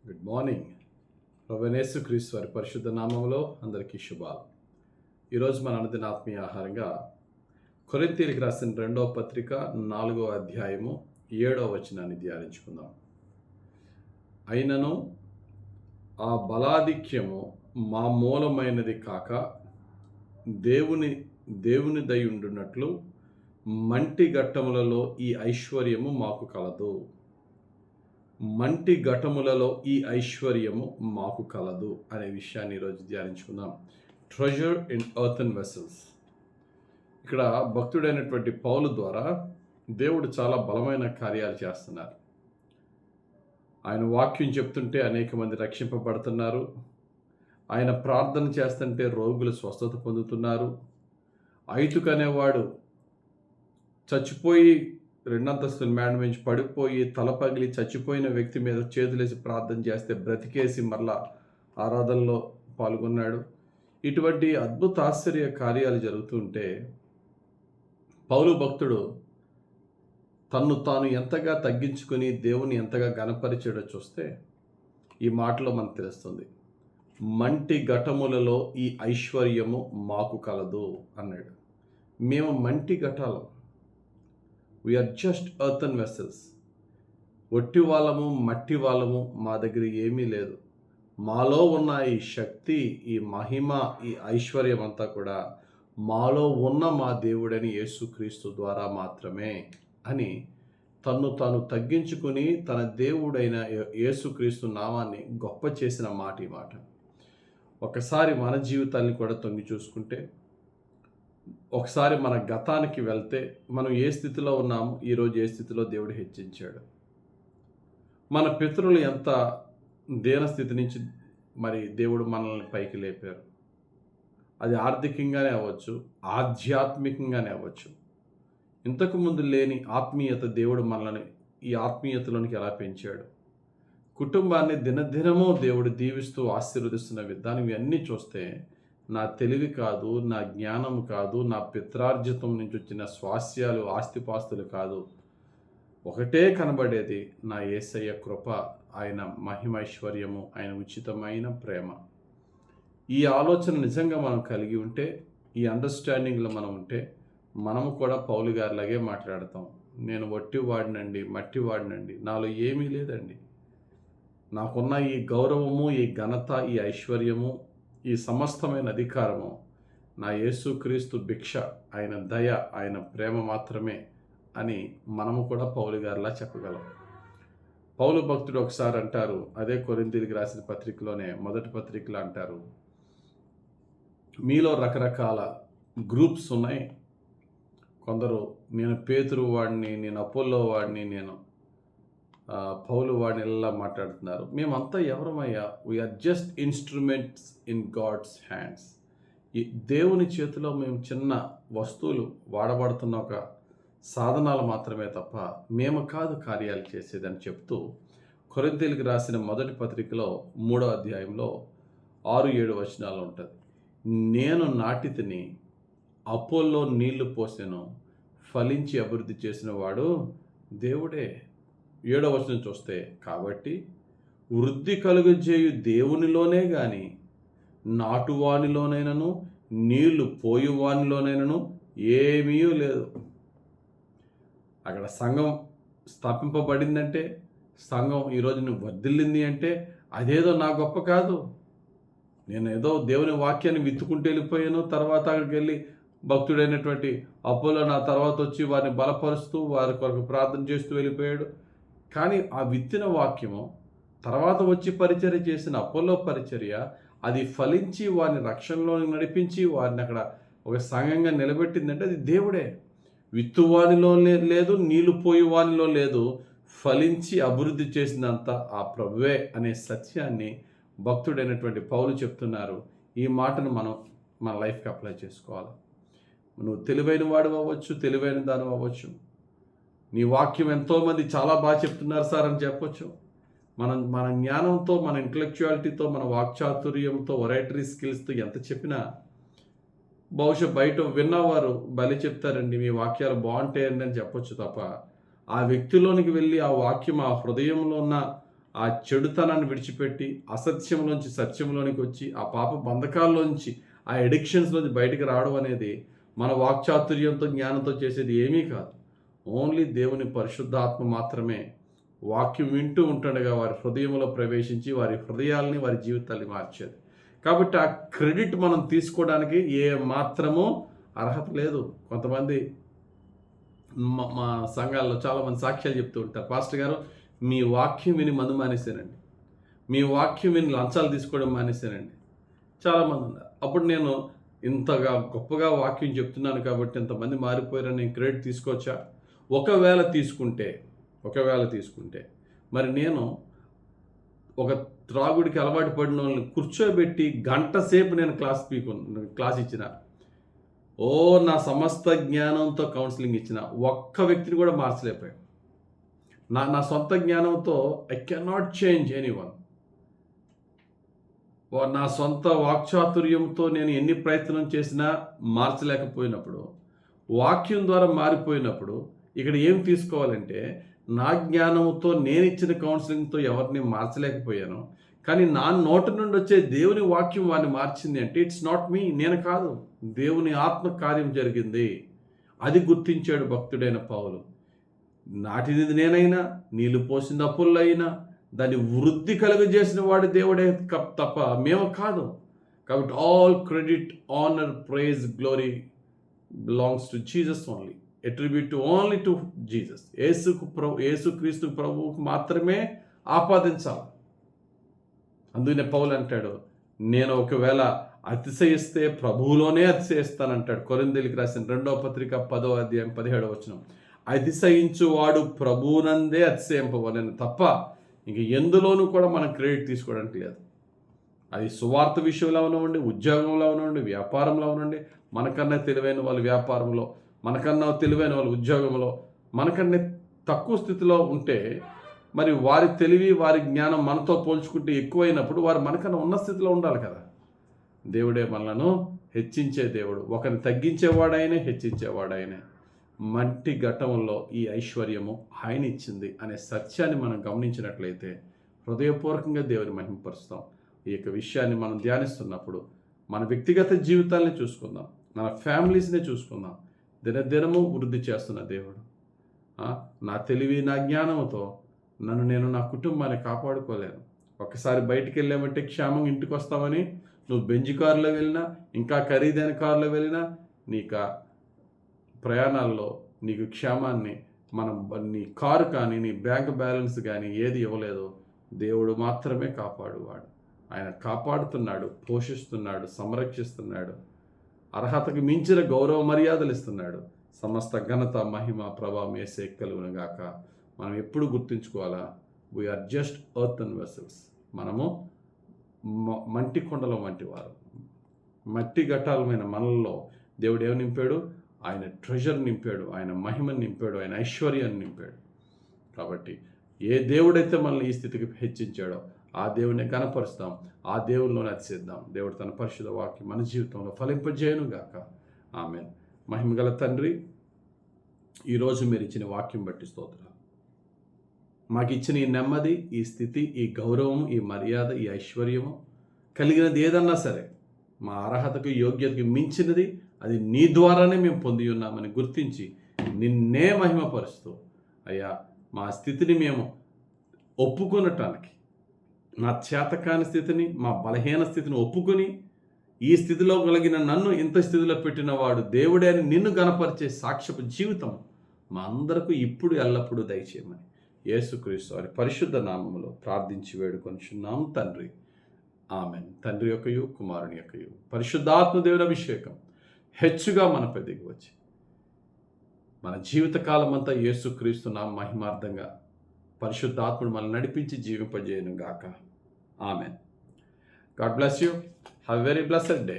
Good morning. ప్రభువైన యేసుక్రీస్తు వారి పరిశుద్ధ నామములో అందరికీ శుభాలు. ఈరోజు మన అనుదిన ఆత్మీయ ఆహారంగా కొరింథీయులకు రాసిన 2వ పత్రిక 4వ అధ్యాయము 7వ వచనాన్ని ధ్యానించుకుందాం. అయినను ఆ బలాధిక్యము మా మూలమైనది కాక దేవుని దయుండునట్లు మంటి ఘట్టములలో ఈ ఐశ్వర్యము మాకు కలదు. మంటి ఘటములలో ఈ ఐశ్వర్యము మాకు కలదు అనే విషయాన్ని ఈరోజు ధ్యానించుకుందాం. Treasure in earthen vessels. ఇక్కడ భక్తుడైనటువంటి పౌలు ద్వారా దేవుడు చాలా బలమైన కార్యాలు చేస్తున్నారు. ఆయన వాక్యం చెప్తుంటే అనేక మంది రక్షింపబడుతున్నారు. ఆయన ప్రార్థన చేస్తుంటే రోగులు స్వస్థత పొందుతున్నారు. ఐతుకు అనేవాడు చచ్చిపోయి రెండంతస్తుల మేడ నుంచి పడిపోయి తల పగిలి చచ్చిపోయిన వ్యక్తి మీద చేతులేసి ప్రార్థన చేస్తే బ్రతికేసి మరలా ఆరాధనలో పాల్గొన్నాడు. ఇటువంటి అద్భుత ఆశ్చర్య కార్యాలు జరుగుతుంటే పౌలు భక్తుడు తన్ను తాను ఎంతగా తగ్గించుకొని దేవుని ఎంతగా గణపరిచాడో చూస్తే ఈ మాటలో మనకు తెలుస్తుంది. మంటి ఘటములలో ఈ ఐశ్వర్యము మాకు కలదు అన్నాడు. మేము మంటి ఘటాలం. We are just earthen vessels. ఒట్టి వాళ్ళము, మట్టి వాళ్ళము. మా దగ్గర ఏమీ లేదు. మాలో ఉన్న ఈ శక్తి, ఈ మహిమ, ఈ ఐశ్వర్యం అంతా కూడా మాలో ఉన్న మా దేవుడని యేసుక్రీస్తు ద్వారా మాత్రమే అని తన్ను తాను తగ్గించుకుని తన దేవుడైన యేసుక్రీస్తు నామాన్ని గొప్ప చేసిన మాట ఈ మాట. ఒకసారి మన జీవితాన్ని కూడా తొంగి చూసుకుంటే, ఒకసారి మన గతానికి వెళ్తే మనం ఏ స్థితిలో ఉన్నాము, ఈరోజు ఏ స్థితిలో దేవుడు హెచ్చించాడు. మన పితరులు ఎంత దీన స్థితి నుంచి మరి దేవుడు మనల్ని పైకి లేపారు. అది ఆర్థికంగానే అవ్వచ్చు, ఆధ్యాత్మికంగానే అవ్వచ్చు. ఇంతకుముందు లేని ఆత్మీయత దేవుడు మనల్ని ఈ ఆత్మీయతలోనికి ఎలా పెంచాడు. కుటుంబాన్ని దినదినమూ దేవుడు దీవిస్తూ ఆశీర్వదిస్తున్న విధానం ఇవన్నీ చూస్తే నా తెలివి కాదు, నా జ్ఞానం కాదు, నా పిత్రార్జితం నుంచి వచ్చిన స్వాస్యాలు, ఆస్తిపాస్తులు కాదు. ఒకటే కనబడేది నా యేసయ్య కృప, ఆయన మహిమైశ్వర్యము, ఆయన ఉచితమైన ప్రేమ. ఈ ఆలోచన నిజంగా మనం కలిగి ఉంటే, ఈ అండర్స్టాండింగ్లో మనం ఉంటే, మనము కూడా పౌలు గారిలాగే మాట్లాడతాం. నేను వట్టి వాడినండి, మట్టి వాడినండి, నాలో ఏమీ లేదండి. నాకున్న ఈ గౌరవము, ఈ ఘనత, ఈ ఐశ్వర్యము, ఈ సమస్తమైన అధికారము నా యేసుక్రీస్తు భిక్ష, ఆయన దయ, ఆయన ప్రేమ మాత్రమే అని మనము కూడా పౌలు గారిలా చెప్పగలం. పౌలు భక్తుడు ఒకసారి అంటారు, అదే కొరింథీయులకు రాసిన పత్రికలోనే మొదటి పత్రికలో అంటారు, మీలో రకరకాల గ్రూప్స్ ఉన్నాయి. కొందరు నేను పేతురు వాడిని, నేను అపోల్లో వాడిని, నేను పౌలు వాడిని ఇలా మాట్లాడుతున్నారు. మేమంతా ఎవరమయ్యా? We are just instruments in God's hands. ఈ దేవుని చేతిలో మేము చిన్న వస్తువులు, వాడబడుతున్న ఒక సాధనాలు మాత్రమే తప్ప మేము కాదు కార్యాలు చేసేదని చెప్తూ కొరింథీయులకు రాసిన మొదటి పత్రికలో 3వ అధ్యాయంలో 6-7 వచనాలు ఉంటుంది. నేను నాటితిని, అపోల్లో నీళ్లు పోసెను, ఫలించి అభివృద్ధి చేసిన వాడు దేవుడే. 7వ వచనం చూస్తే, కాబట్టి వృద్ధి కలుగజేయు దేవునిలోనే గాని నాటువానిలోనైనను నీళ్లు పోయువానిలోనైనను ఏమీ లేదు. అక్కడ సంఘం స్థాపింపబడిందంటే, సంఘం ఈరోజు నువ్వు వర్ధిల్లింది అంటే అదేదో నా గొప్ప కాదు. నేను ఏదో దేవుని వాక్యాన్ని విత్తుకుంటూ వెళ్ళిపోయాను, తర్వాత అక్కడికి వెళ్ళి భక్తుడైనటువంటి అపోలో నా తర్వాత వచ్చి వారిని బలపరుస్తూ వారి కొరకు ప్రార్థన చేస్తూ వెళ్ళిపోయాడు. కానీ ఆ విత్తిన వాక్యము తర్వాత వచ్చి పరిచర్య చేసిన అపోలో పరిచర్య, అది ఫలించి వారిని రక్షణలో నడిపించి వారిని అక్కడ ఒక సంఘంగా నిలబెట్టిందంటే అది దేవుడే. విత్తువానిలో లేదు, నీళ్లు పోయేవానిలో లేదు, ఫలించి అభివృద్ధి చేసినంత ఆ ప్రభువే అనే సత్యాన్ని భక్తుడైనటువంటి పౌలు చెప్తున్నారు. ఈ మాటను మనం మన లైఫ్కి అప్లై చేసుకోవాలి. నువ్వు తెలివైన వాడు అవ్వచ్చు, తెలివైన దాని అవ్వచ్చు. నీ వాక్యం ఎంతోమంది చాలా బాగా చెప్తున్నారు సార్ అని చెప్పొచ్చు. మన జ్ఞానంతో, మన ఇంటలెక్చువాలిటీతో, మన వాక్చాతుర్యంతో, ఒరేటరీ స్కిల్స్తో ఎంత చెప్పినా బహుశా బయట విన్నవారు బలి చెప్తారండి, మీ వాక్యాలు బాగుంటాయండి అని చెప్పొచ్చు తప్ప ఆ వ్యక్తిలోనికి వెళ్ళి ఆ వాక్యం, ఆ హృదయంలో ఉన్న ఆ చెడుతనాన్ని విడిచిపెట్టి అసత్యంలోంచి సత్యంలోనికి వచ్చి ఆ పాప బంధకాల్లోంచి ఆ ఎడిక్షన్స్లోంచి బయటికి రావడం అనేది మన వాక్చాతుర్యంతో జ్ఞానంతో చేసేది ఏమీ కాదు. ఓన్లీ దేవుని పరిశుద్ధాత్మ మాత్రమే వాక్యం వింటూ ఉంటుండగా వారి హృదయంలో ప్రవేశించి వారి హృదయాల్ని వారి జీవితాల్ని మార్చేది. కాబట్టి ఆ క్రెడిట్ మనం తీసుకోవడానికి ఏ మాత్రమూ అర్హత లేదు. కొంతమంది మా సంఘాల్లో చాలామంది సాక్ష్యాలు చెప్తూ ఉంటారు, పాస్టర్ గారు మీ వాక్యం విని మందు మానేశానండి, మీ వాక్యం విని లంచాలు తీసుకోవడం మానేశానండి, చాలామంది ఉన్నారు. అప్పుడు నేను ఇంతగా గొప్పగా వాక్యం చెప్తున్నాను కాబట్టి ఇంతమంది మారిపోయారని నేను క్రెడిట్ తీసుకోవచ్చా? ఒకవేళ తీసుకుంటే మరి నేను ఒక త్రాగుడికి అలవాటు పడిన వాళ్ళని కూర్చోబెట్టి గంట సేపు నేను క్లాస్ ఇచ్చిన, నా సమస్త జ్ఞానంతో కౌన్సిలింగ్ ఇచ్చిన ఒక్క వ్యక్తిని కూడా మార్చలేకపోయాను. నా సొంత జ్ఞానంతో ఐ కెనాట్ చేంజ్ ఎనీవన్. నా సొంత వాక్చాతుర్యంతో నేను ఎన్ని ప్రయత్నం చేసినా మార్చలేకపోయినప్పుడు, వాక్యం ద్వారా మారిపోయినప్పుడు ఇక్కడ ఏం తీసుకోవాలంటే, నా జ్ఞానంతో నేను ఇచ్చిన కౌన్సిలింగ్తో ఎవరిని మార్చలేకపోయాను, కానీ నా నోటి నుండి వచ్చే దేవుని వాక్యం వారిని మార్చింది అంటే ఇట్స్ నాట్ మీ, నేను కాదు, దేవుని ఆత్మ కార్యం జరిగింది. అది గుర్తించాడు భక్తుడైన పౌలు. నాటిది నేనైనా, నీళ్లు పోసిన అప్పులైనా దాన్ని వృద్ధి కలుగజేసిన వాడి దేవుడే తప్ప మేము కాదు. కాబట్టి all credit, honour, prize, glory belongs to Jesus only, attribute to only to Jesus. యేసుక్రీస్తు ప్రభువుకు మాత్రమే ఆపాదించాలి. అందుకనే పౌలు అంటాడు, నేను ఒకవేళ అతిశయిస్తే ప్రభువులోనే అతిశయిస్తానంటాడు. కొరింథీయులకు రాసిన 2వ పత్రిక 10వ అధ్యాయం 17వ వచనం. అతిశయించువాడు ప్రభువునందే అతిశయింపవలెను తప్ప ఇంక ఎందులోనూ కూడా మనం క్రెడిట్ తీసుకోవడానికి లేదు. అది సువార్త విషయంలో అవనివ్వండి, ఉద్యోగంలో అవనివ్వండి, వ్యాపారంలో అవనండి. మనకన్నా తెలివైన వాళ్ళు వ్యాపారంలో, మనకన్నా తెలివైన వాళ్ళు ఉద్యోగంలో, మనకన్నా తక్కువ స్థితిలో ఉంటే మరి వారి తెలివి, వారి జ్ఞానం మనతో పోల్చుకుంటే ఎక్కువైనప్పుడు వారు మనకన్నా ఉన్న స్థితిలో ఉండాలి కదా. దేవుడే మనలను హెచ్చించే దేవుడు, ఒకరిని తగ్గించేవాడైనా హెచ్చించేవాడైనా. మంటి ఘట్టంలో ఈ ఐశ్వర్యము ఆయన ఇచ్చింది అనే సత్యాన్ని మనం గమనించినట్లయితే హృదయపూర్వకంగా దేవుని మహిమపరుస్తాం. ఈ యొక్క విషయాన్ని మనం ధ్యానిస్తున్నప్పుడు మన వ్యక్తిగత జీవితాలని చూసుకుందాం, మన ఫ్యామిలీస్ని చూసుకుందాం. దినదినము వృద్ధి చేస్తున్న దేవుడు. నా తెలివి, నా జ్ఞానంతో నేను నా కుటుంబాన్ని కాపాడుకోలేను. ఒకసారి బయటికి వెళ్ళామంటే క్షేమంగా ఇంటికి వస్తామని నువ్వు బెంజ్ కారులో వెళ్ళినా, ఇంకా ఖరీదైన కారులో వెళ్ళినా, నీకు ప్రయాణాల్లో నీకు క్షేమాన్ని నీ కారు కానీ, నీ బ్యాంక్ బ్యాలెన్స్ కానీ ఏది ఇవ్వలేదో దేవుడు మాత్రమే కాపాడువాడు. ఆయన కాపాడుతున్నాడు, పోషిస్తున్నాడు, సంరక్షిస్తున్నాడు, అర్హతకు మించిన గౌరవ మర్యాదలు ఇస్తున్నాడు. సమస్త ఘనత, మహిమ, ప్రభావం యేసే కలుగునుగాక. మనం ఎప్పుడు గుర్తుంచుకోవాలా, వీఆర్ జస్ట్ ఎర్తన్ వెసల్స్. మనము మంటి కొండల వంటి వారు. మట్టి ఘటాలమైన మనల్లో దేవుడు ఏమి నింపాడు? ఆయన ట్రెజర్ నింపాడు, ఆయన మహిమను నింపాడు, ఆయన ఐశ్వర్యాన్ని నింపాడు. కాబట్టి ఏ దేవుడైతే మనల్ని ఈ స్థితికి హెచ్చించాడో ఆ దేవుడిని కనపరుస్తాం, ఆ దేవుల్లోనే అతిశయిద్దాం. దేవుడు తన పరిశుద్ధ వాక్యం మన జీవితంలో ఫలింపజేయునుగాక. ఆమేన్. మహిమగల తండ్రి, ఈరోజు మీరు ఇచ్చిన వాక్యం బట్టి స్తోత్రాలు. మాకు ఇచ్చిన ఈ నెమ్మది, ఈ స్థితి, ఈ గౌరవం, ఈ మర్యాద, ఈ ఐశ్వర్యము కలిగినది ఏదన్నా సరే మా అర్హతకు, యోగ్యతకు మించినది అది నీ ద్వారానే మేము పొంది ఉన్నామని గుర్తించి నిన్నే మహిమపరుస్తూ, అయ్యా మా స్థితిని మేము ఒప్పుకొనటానికి, నా చేతకాని స్థితిని, మా బలహీన స్థితిని ఒప్పుకొని ఈ స్థితిలో కలిగిన నన్ను ఇంత స్థితిలో పెట్టిన వాడు దేవుడే అని నిన్ను గణపరిచే సాక్ష్యపు జీవితం మా అందరకు ఇప్పుడు ఎల్లప్పుడూ దయచేయమని యేసుక్రీస్తు వారి పరిశుద్ధ నామములో ప్రార్థించి వేడుకొనుచున్నాం తండ్రి. ఆమెన్. తండ్రి యొక్కయు, కుమారుని యొక్కయు, పరిశుద్ధాత్మ దేవుని అభిషేకం హెచ్చుగా మనపై దిగి వచ్చి మన జీవితకాలం అంతా యేసుక్రీస్తు నామ మహిమార్థంగా పరిశుద్ధాత్ముడు మనల్ని నడిపించి జీవింపజేయను గాక. Amen. God bless you. Have a very blessed day.